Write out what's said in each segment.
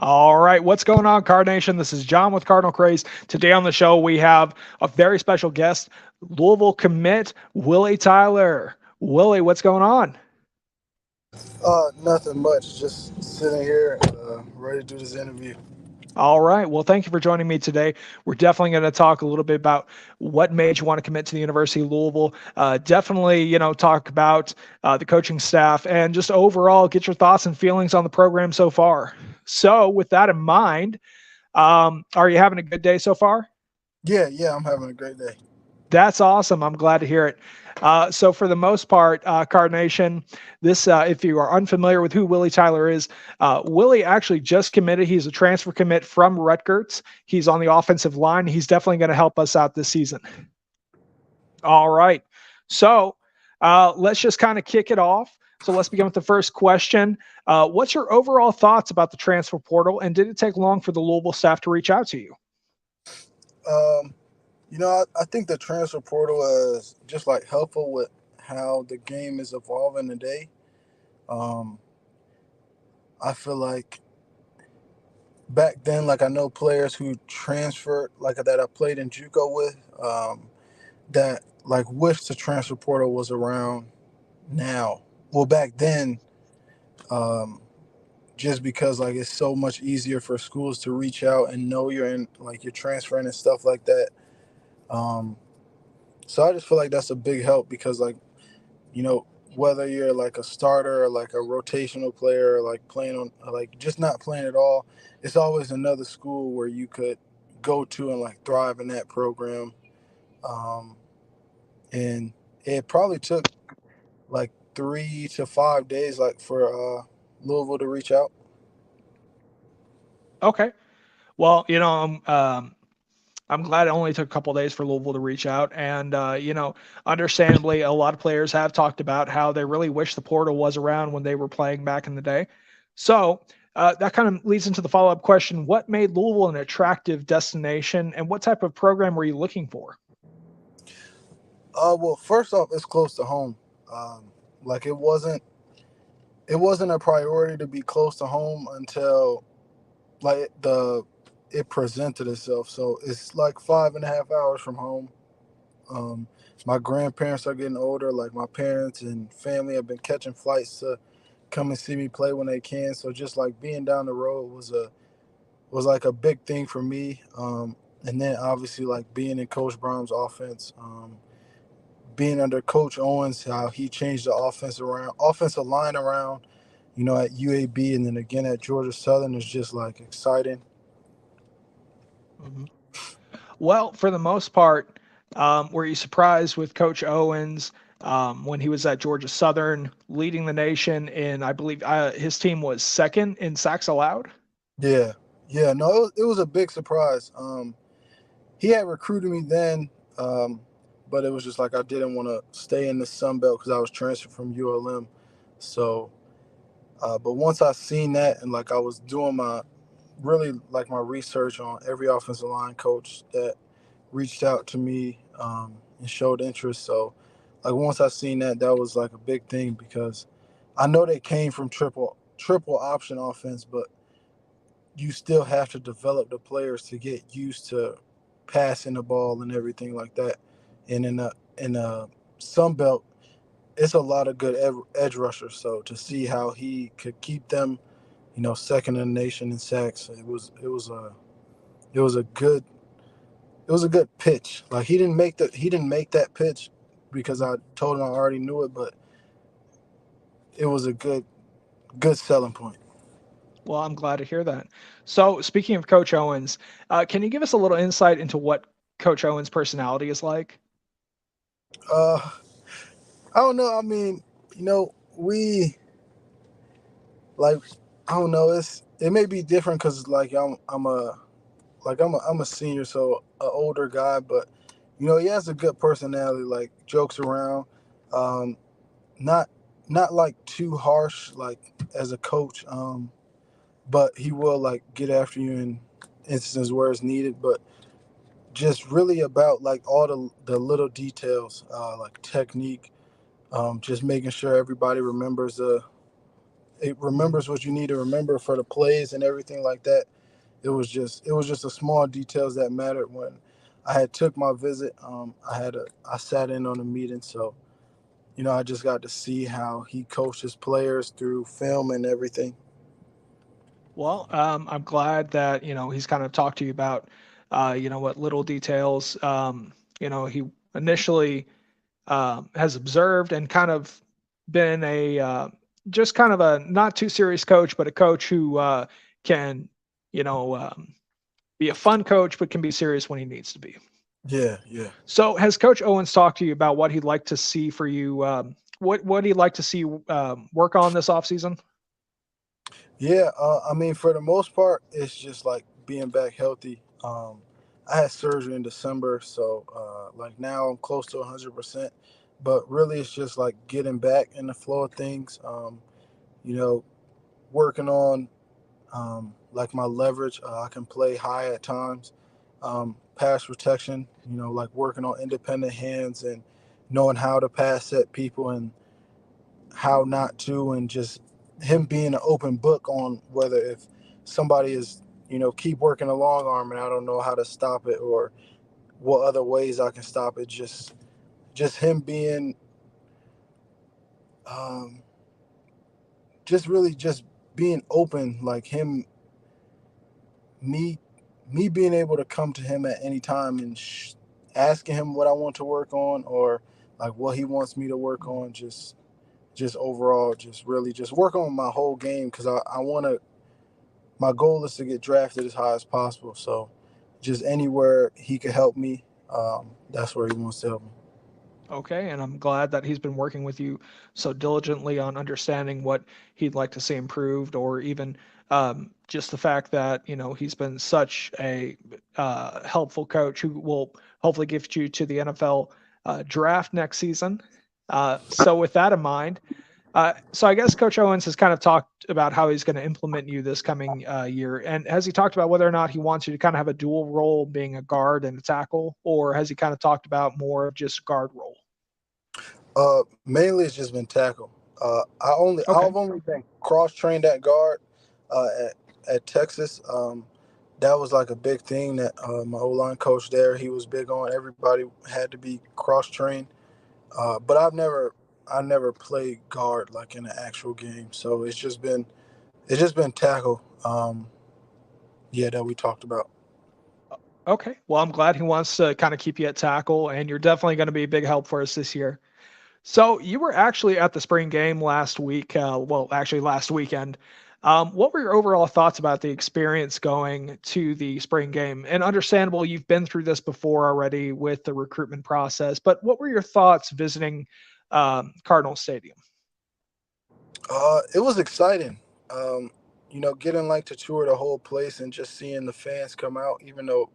All right, what's going on, Card Nation? This is John with Cardinal Craze. Today on the show, we have a very special guest, Louisville commit Willie Tyler. Willie, what's going on? Nothing much. Just sitting here, ready to do this interview. All right, well, thank you for joining me today. We're definitely going to talk a little bit about what made you want to commit to the University of Louisville. Definitely, talk about the coaching staff and just overall get your thoughts and feelings on the program so far. So, with that in mind, are you having a good day so far? Yeah, I'm having a great day. That's awesome. I'm glad to hear it. So, for the most part, Card Nation, if you are unfamiliar with who Willie Tyler is, Willie actually just committed. He's a transfer commit from Rutgers. He's on the offensive line. He's definitely going to help us out this season. All right. So, let's just kind of kick it off. So, let's begin with the first question. What's your overall thoughts about the transfer portal, and did it take long for the Louisville staff to reach out to you? Um, I think the transfer portal is just like helpful with how the game is evolving today. Um, I feel like back then, like I know players who transferred, like that I played in JUCO with, that like wish the transfer portal was around now. Well, back then, um, just because like it's so much easier for schools to reach out and know you're in like you're transferring and stuff like that. Um, so I just feel like that's a big help because like you know whether you're like a starter or like a rotational player or like playing on like just not playing at all, it's always another school where you could go to and like thrive in that program. Um, and it probably took like 3 to 5 days like for Louisville to reach out. Okay. Well, I'm glad it only took a couple of days for Louisville to reach out. And, understandably, a lot of players have talked about how they really wish the portal was around when they were playing back in the day. So that kind of leads into the follow up question. What made Louisville an attractive destination, and what type of program were you looking for? Well, first off, it's close to home. Like it wasn't a priority to be close to home until like it presented itself. So it's like 5.5 hours from home. Um, my grandparents are getting older. Like my parents and family have been catching flights to come and see me play when they can. So just like being down the road was like a big thing for me. And then obviously like being in Coach Brom's offense. Being under Coach Owens, how he changed the offensive line around, at UAB and then again at Georgia Southern is just like exciting. Mhm. Well, for the most part, were you surprised with Coach Owens when he was at Georgia Southern, leading the nation in, I believe, his team was second in sacks allowed? Yeah, yeah, no, it was a big surprise. He had recruited me then, but it was just like I didn't want to stay in the Sun Belt because I was transferred from ULM. So, but once I seen that and like I was doing my really like my research on every offensive line coach that reached out to me and showed interest. So, like once I seen that, that was like a big thing because I know they came from triple option offense, but you still have to develop the players to get used to passing the ball and everything like that. And in a Sun Belt, it's a lot of good edge rushers. So to see how he could keep them, second in the nation in sacks, it was a good it was a good pitch. Like he didn't make that pitch because I told him I already knew it, but it was a good selling point. Well, I'm glad to hear that. So, speaking of Coach Owens, can you give us a little insight into what Coach Owens' personality is like? Uh, I don't know. I mean, we like I don't know. It may be different because like I'm a senior, so an older guy, but he has a good personality. Like jokes around, um, not not like too harsh like as a coach, but he will like get after you in instances where it's needed. But just really about like all the little details, like technique, just making sure everybody remembers it Mhm. remembers what you need to remember for the plays and everything like that. It was just the small details that mattered when I had took my visit. I sat in on a meeting, so I just got to see how he coaches players through film and everything. Well, I'm glad that he's kind of talked to you about what little details he initially has observed and kind of been a just kind of a not too serious coach, but a coach who can you know um, be a fun coach, but can be serious when he needs to be. Yeah, yeah. So, has Coach Owens talked to you about what he'd like to see for you? What he'd like to see work on this offseason? Yeah, I mean, for the most part, it's just like being back healthy. I had surgery in December, so like now I'm close to 100%. But really, it's just like getting back in the flow of things. You know, working on like my leverage. I can play high at times. Pass protection. Like working on independent hands and knowing how to pass set people and how not to, and just him being an open book on whether if somebody is keep working a long arm and I don't know how to stop it or what other ways I can stop it. Just him being um, just really just being open, like him me me being able to come to him at any time and asking him what I want to work on or like what he wants me to work on. Just overall, just really just work on my whole game because I want to. My goal is to get drafted as high as possible. So, just anywhere he could help me, that's where he wants to help me. Okay, and I'm glad that he's been working with you so diligently on understanding what he'd like to see improved, or even just the fact that he's been such a helpful coach who will hopefully gift you to the NFL draft next season. So, with that in mind, so I guess Coach Owens has kind of talked about how he's going to implement you this coming year. And has he talked about whether or not he wants you to kind of have a dual role, being a guard and a tackle, or has he kind of talked about more of just guard role? Mainly it's just been tackle. Okay. I've only been cross trained at guard at Texas. That was like a big thing that my O line coach there he was big on. Everybody had to be cross trained. But I never played guard like in an actual game. So it's just been tackle. Yeah, that we talked about. Okay. Well, I'm glad he wants to kind of keep you at tackle, and you're definitely going to be a big help for us this year. So you were actually at the spring game last week. Well, actually last weekend. What were your overall thoughts about the experience going to the spring game? And understandable, you've been through this before already with the recruitment process. But what were your thoughts visiting Cardinal Stadium? It was exciting. Um, getting like to tour the whole place and just seeing the fans come out, even though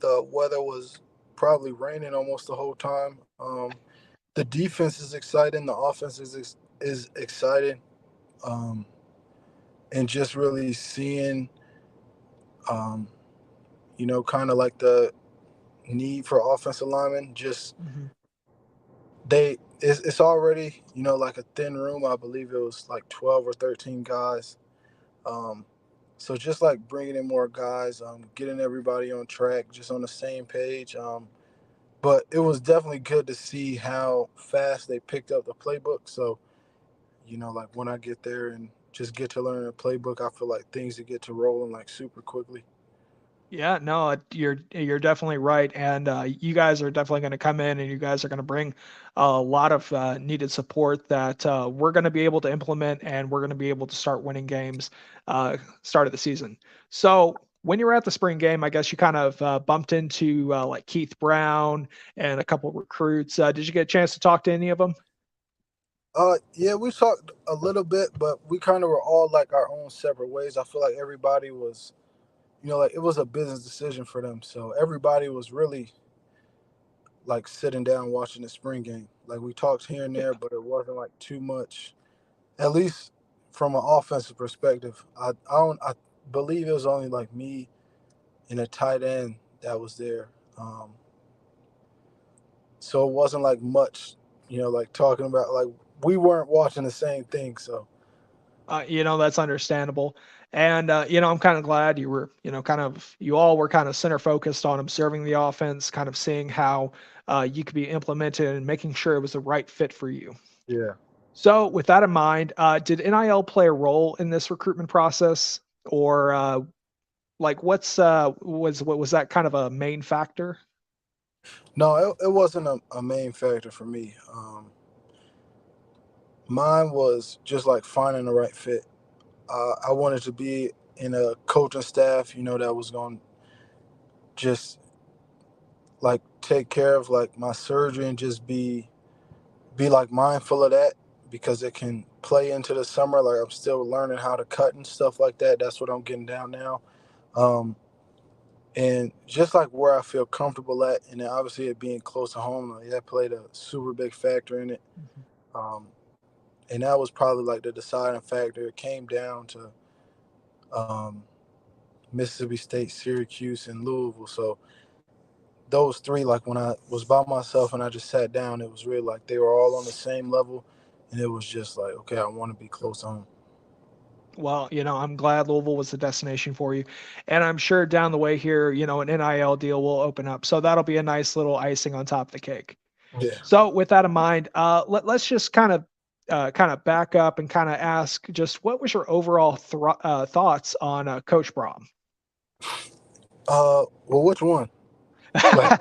the weather was probably raining almost the whole time. The defense is exciting. The offense is exciting. Um, and just really seeing, um, kind of like the need for offensive linemen. Just Hmm. it's already like a thin room. I believe it was like 12 or 13 guys. Um, so just like bringing in more guys, getting everybody on track, just on the same page. But it was definitely good to see how fast they picked up the playbook. So like when I get there and just get to learn the playbook, I feel like things to get to rolling like super quickly. Yeah, no, you're definitely right, and you guys are definitely going to come in, and you guys are going to bring a lot of needed support that we're going to be able to implement, and we're going to be able to start winning games start of the season. So when you were at the spring game, I guess you kind of bumped into like Keith Brown and a couple recruits. Did you get a chance to talk to any of them? Yeah, we talked a little bit, but we kind of were all like our own separate ways. I feel like everybody was, like it was a business decision for them. So everybody was really like sitting down watching the spring game. Like we talked here and Yeah. there, but it wasn't like too much. At least from an offensive perspective, I believe it was only like me and a tight end that was there. Um, so it wasn't like much, like talking about like we weren't watching the same thing. So That's understandable. And, I'm kind of glad you were, you all were kind of center focused on observing the offense, kind of seeing how you could be implemented and making sure it was the right fit for you. Yeah. So, with that in mind, did NIL play a role in this recruitment process, or like was that kind of a main factor? No, it wasn't a main factor for me. Mine was just like finding the right fit. I wanted to be in a coaching staff, that was going to just like take care of like my surgery and just be like mindful of that because it can play into the summer. Like I'm still learning how to cut and stuff like that. That's what I'm getting down now. Um, and just like where I feel comfortable at, and then obviously it being close to home, like, that played a super big factor in it. Mhm. Um, and that was probably like the deciding factor. It came down to um, Mississippi State, Syracuse, and Louisville. So those three, like when I was by myself and I just sat down, it was really like they were all on the same level, and it was just like, okay, I want to be close to home. Well, I'm glad Louisville was the destination for you. And I'm sure down the way here, an NIL deal will open up. So that'll be a nice little icing on top of the cake. Yeah, So with that in mind, let's just kind of back up and kind of ask just what was your overall thoughts on Coach Brom? well, which one? Like,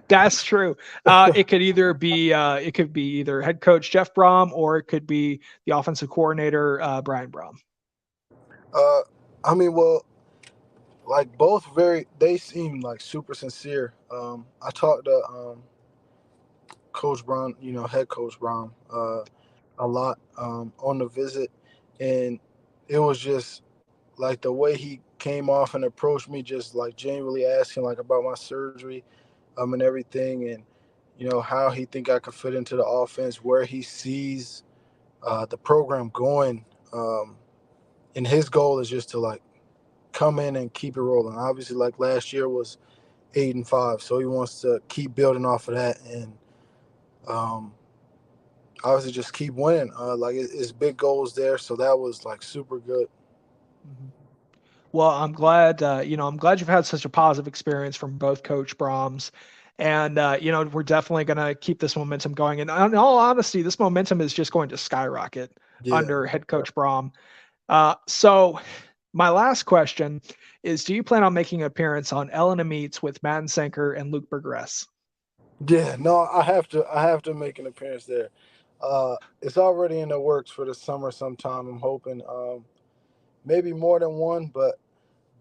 That's true. It could be either head coach Jeff Brom or it could be the offensive coordinator Brian Brom. uh, I mean, well, like both they seem like super sincere. I talked to Coach Brown, head coach Brown, a lot on the visit, and it was just like the way he came off and approached me, just like genuinely asking like about my surgery, and everything, and how he think I could fit into the offense, where he sees the program going, and his goal is just to like come in and keep it rolling. Obviously, like last year was 8-5, so he wants to keep building off of that and um, obviously just keep winning. Like it's big goals there, so that was like super good. Mhm. Well, I'm glad you've had such a positive experience from both Coach Brahms. And, we're definitely going to keep this momentum going. And in all honesty, this momentum is just going to skyrocket Yeah. under head coach Brom. So my last question is, do you plan on making an appearance on Ellen and Meets with Matt Sanker and Luke Burgress? Yeah, no, I have to make an appearance there. It's already in the works for the summer sometime. I'm hoping maybe more than one, but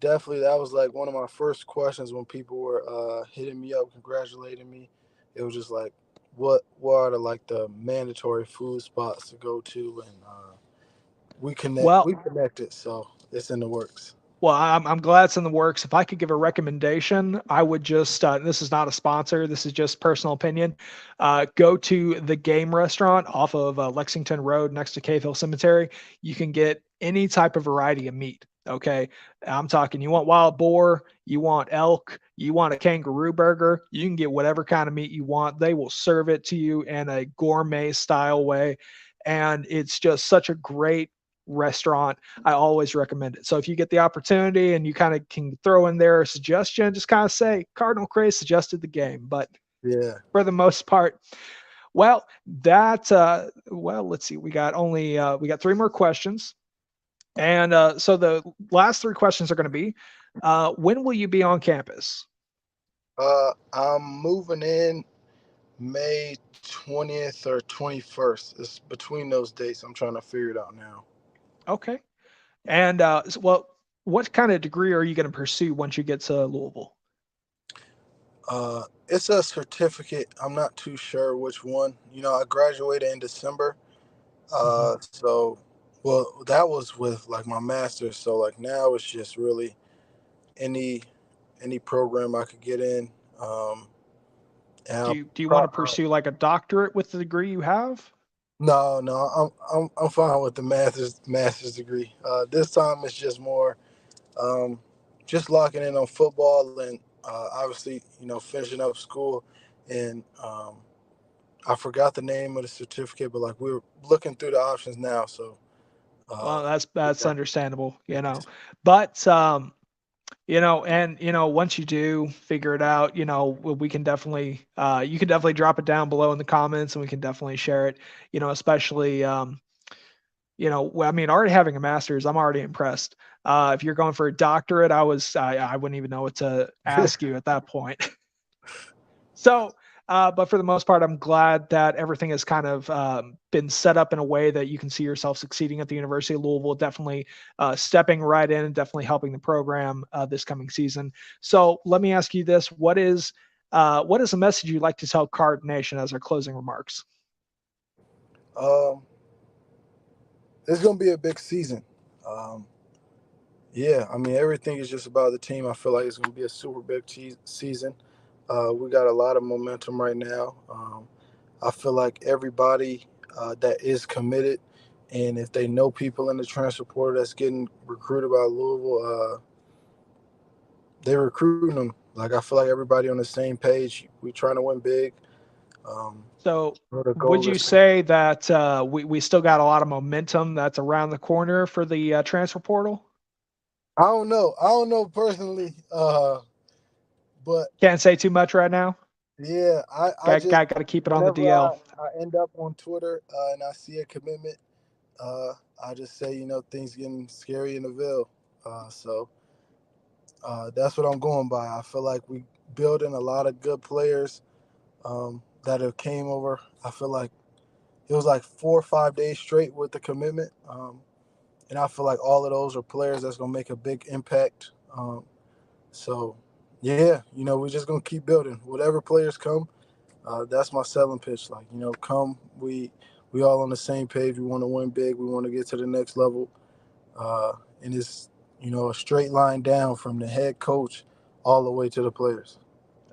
definitely that was like one of my first questions when people were hitting me up, congratulating me. It was just like, what are the mandatory food spots to go to, and we Well, connected, so it's in the works. Well, I'm glad it's in the works. If I could give a recommendation, I would just this is not a sponsor. This is just personal opinion. Go to the Game Restaurant off of Lexington Road next to Cave Hill Cemetery. You can get any type of variety of meat. Okay, I'm talking. You want wild boar, you want elk, you want a kangaroo burger. You can get whatever kind of meat you want. They will serve it to you in a gourmet style way, and it's just such a great restaurant. I always recommend it. So if you get the opportunity and you kind of can throw in there a suggestion, just kind of say Cardinal Craze suggested the game. But Yeah. for the most part, well, let's see. We got three more questions. And so the last three questions are going to be when will you be on campus? I'm moving in May 20th or 21st. It's between those dates. I'm trying to figure it out now. Okay. And what kind of degree are you going to pursue once you get to Louisville? It's a certificate. I'm not too sure which one. I graduated in December. Mhm. So, well, that was with like my master's. So like now it's just really any any program I could get in. Um, and Do you want to pursue like a doctorate with the degree you have? no, no, I'm fine with the master's degree. This time it's just more um, just locking in on football and obviously finishing up school and I forgot the name of the certificate, but like we're looking through the options now. So Well, that's Yeah. understandable, but once you do figure it out, we can definitely, you can definitely drop it down below in the comments, and we can definitely share it. Especially, I mean, already having a master's, I'm already impressed. If you're going for a doctorate, I wouldn't even know what to ask you at that point. So, but for the most part, I'm glad that everything has kind of been set up in a way that you can see yourself succeeding at the University of Louisville, definitely stepping right in and definitely helping the program this coming season. So let me ask you this. What is a message you'd like to tell Card Nation as our closing remarks? Um, it's gonna be a big season. Um, yeah, I mean everything is just about the team. I feel like it's gonna be a super big season. We got a lot of momentum right now. I feel like everybody that is committed, and if they know people in the transfer portal that's getting recruited by Louisville, they're recruiting them. Like I feel like everybody on the same page. We trying to win big. Um, So the would goal you is to. say that we still got a lot of momentum that's around the corner for the transfer portal? I don't know. I don't know personally, but Can't say too much right now. yeah, I Got just got, got to keep it on the whenever DL. I end up on Twitter and I see a commitment, uh, I just say things getting scary in the Ville. So that's what I'm going by. I feel like we building a lot of good players that have came over. I feel like it was like 4 or 5 days straight with the commitment, and I feel like all of those are players that's gonna make a big impact. So yeah, we're just gonna keep building. Whatever players come, that's my selling pitch. Like come we all on the same page. We want to win big. We want to get to the next level. And it's a straight line down from the head coach all the way to the players.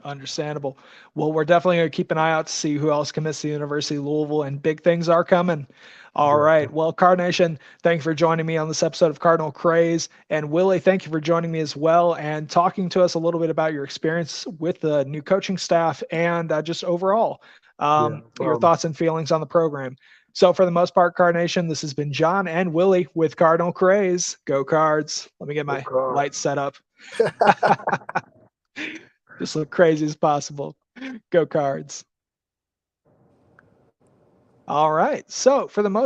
Understandable. Well, we're definitely going to keep an eye out to see who else commits to the University of Louisville, and big things are coming. All Yeah, right. Well, Card Nation, thank you for joining me on this episode of Cardinal Craze. And Willie, thank you for joining me as well and talking to us a little bit about your experience with the new coaching staff and just overall yeah, no your problem. thoughts and feelings on the program. So, for the most part, Card Nation, this has been John and Willie with Cardinal Craze. Go Cards. Let me get Go my lights Cards. set up. Just look crazy as possible. Go Cards. All right. So for the most